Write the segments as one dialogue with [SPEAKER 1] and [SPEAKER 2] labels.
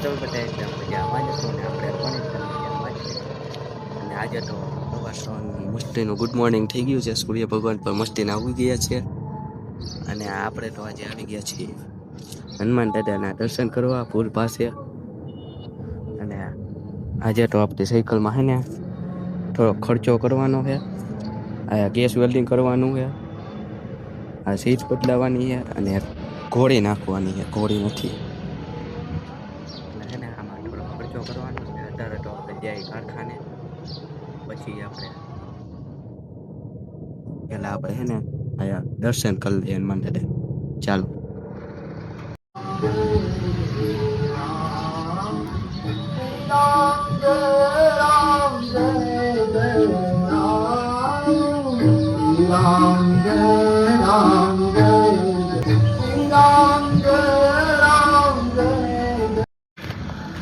[SPEAKER 1] તો બધા એકદમ મજામાં જ હતો ને આપણે પણ એકદમ મજામાં જ છે. અને આજે તો સવાર મસ્તીનું ગુડ મોર્નિંગ થઈ ગયું છે. સૂર્ય ભગવાન પર મસ્તીને આવી ગયા છે. અને આપણે તો આજે આવી ગયા છીએ હનુમાન દાદાના દર્શન કરવા પુલ પાસે. અને આજે તો આપણી સાયકલમાં હે ને થોડો ખર્ચો કરવાનો છે. આ ગેસ વેલ્ડિંગ કરવાનું છે, આ સીટ બદલાવાની છે અને ઘોડી નાખવાની છે. ઘોડી નથી એટલે હે ને આમાં થોડો ખર્ચો કરવાનો છે. અત્યારે તો આપણે જાય કારખાને, પછી આપણે પેલા આપણે હે ને આયા દર્શન કરી લઈએ હનુમાન દાદા. ચાલો.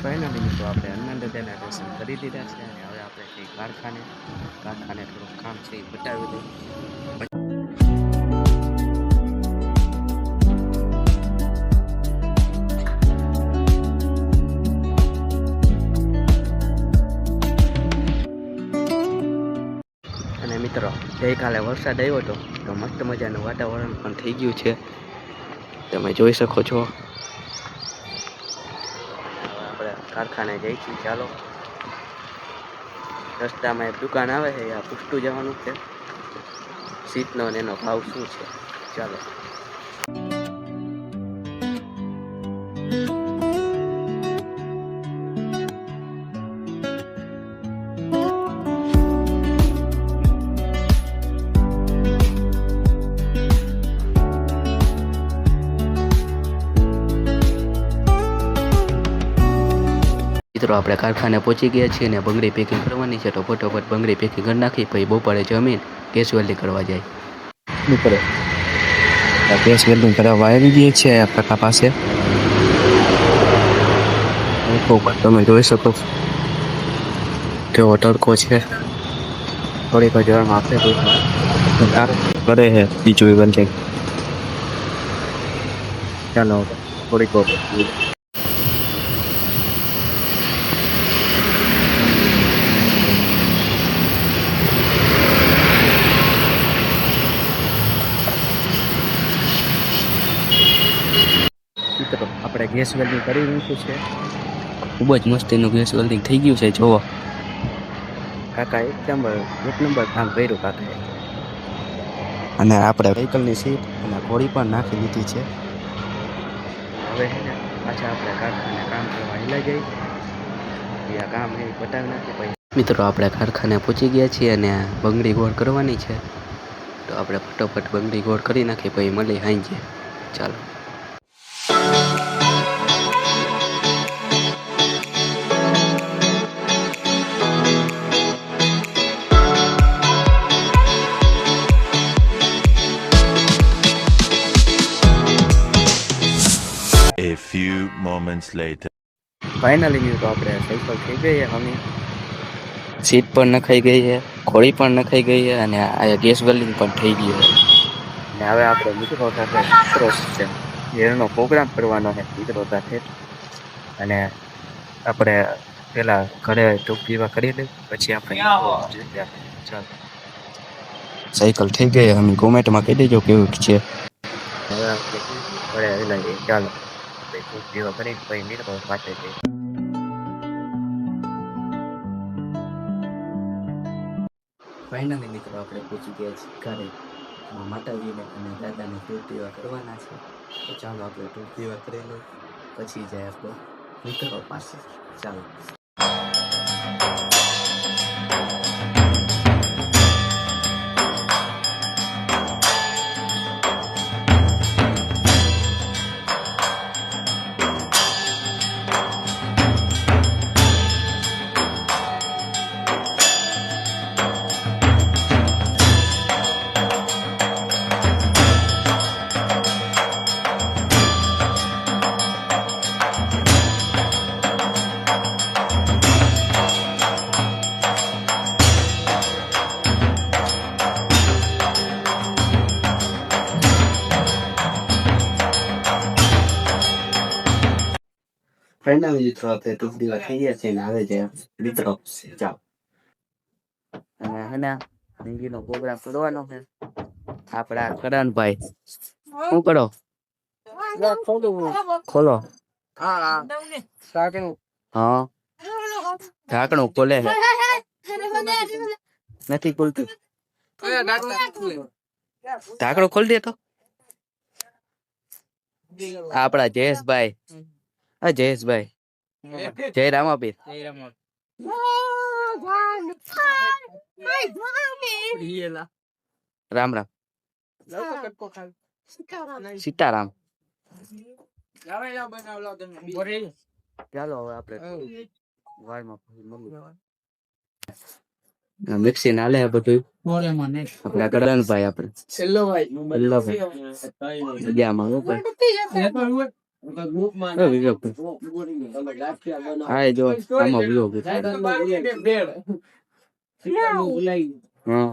[SPEAKER 1] ફાઇનલી મિત્રો આપણે હનુમાન દાદાના દર્શન કરી દીધા છે અને હવે આપણે જઈ કારખાને થોડુંક કામ છે એ બતાવી દઈએ. અને મિત્રો ગઈકાલે વરસાદ આવ્યો હતો તો મસ્ત મજાનું વાતાવરણ પણ થઈ ગયું છે, તમે જોઈ શકો છો. આપણે કારખાને જઈ છીએ. ચાલો, રસ્તામાં એક દુકાન આવે છે, આ પૂછતું જવાનું છે સીટનો અને એનો ભાવ શું છે. ચાલો. મિત્રો આપણે કારખાને પહોંચી ગયા છીએ અને બંગડી પેકિંગ કરવાની છે, તો ફટોફટ બંગડી પેકિંગ કરી નાખી પછી બપોરે જમીન ગેસ વેલ્ડિંગ કરવા જાય. મિત્રો ગેસ વેલ્ડિંગ કરવા આવી ગઈ છે કાકા પાસે. તમે જોઈ શકો કેવો તડકો છે. થોડીક જ વારમાં આપણે કરે છે બીજું વેલ્ડિંગ. ચાલો થોડીક મિત્રો આપણે ગેસ વેલ્ડિંગ કરી નાખ્યું છે. ખૂબ જ મસ્તીનું ગેસ વેલ્ડિંગ થઈ ગયું છે. જોવો કાકા એક નંબર કામ કર્યું કાકાએ. અને આપણે વ્હીકલની સીટ અને ઘોડી પણ નાખી લીધી છે. હવે છે ને પાછા આપણે કારખાને કામ કરવા હિલા જઈ આ કામ એ બતાવી નાખી. પછી મિત્રો આપણે કારખાને પહોંચી ગયા છીએ અને બંગડી ગોળ કરવાની છે, તો આપણે ફટોફટ બંગડી ગોળ કરી નાખીએ પછી મળી હાંજે. ચાલો.
[SPEAKER 2] A few moments later.
[SPEAKER 1] Finally મિત્રો આપણે સાયકલ થઈ ગઈ છે. અમે સીટ પણ નખાઈ ગઈ છે, ઘોડી પણ નખાઈ ગઈ છે અને આ ગેસ વેલ્ડિંગ પણ થઈ ગયું છે. અને હવે આપણે મિત્રો સાથે એનો પ્રોગ્રામ કરવાનો છે મિત્રો સાથે. અને આપણે પેલા ઘરે ટૂંક પીવા કરી લઈ પછી આપણે ચાલો. સાયકલ થઈ ગઈ. અમે કોમેન્ટમાં કહી દેજો કેવું છે. હવે આપણે ઘરે હિલા જઈએ. ચાલો ટૂંક પીવા કરી પછી મિત્રો પાસે જઈએ. ફાઇનલી મિત્રો આપણે પહોંચી ગયા છીએ ઘરે. માતાજીને અને દાદાને ટૂંક પીવા કરવાના છે, તો ચાલો આપણે ટૂંક પીવા કરી લઈએ પછી જાય આપણે મિત્રો પાસે. ચાલો. ફાઇનલ મિત્રો આપણે ટૂંક દિવસ થઈ ગયા છે ને આવે છે મિત્રો જાઓ અને હે ને રિંગીનો પ્રોગ્રામ કરવાનો છે આપણા કરણભાઈ શું કરો ખોલો હા ઢાંકણું ખોલે છે નથી ખોલતું ઢાંકણું ખોલી દે તો આપણા જયેશભાઈ હા જયેશભાઈ જય રામાપીર રામ રામ સીતારામ ચાલો હવે આપણે વારમાં મિક્સી ના લે બધું આપડા કરણભાઈ આપણે છેલ્લોભાઈ મજામાં હો ભાઈ. હા જો આમાં vlog ઉતારે. હા.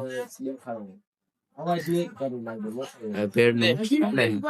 [SPEAKER 1] આ ભેળનું નહીં.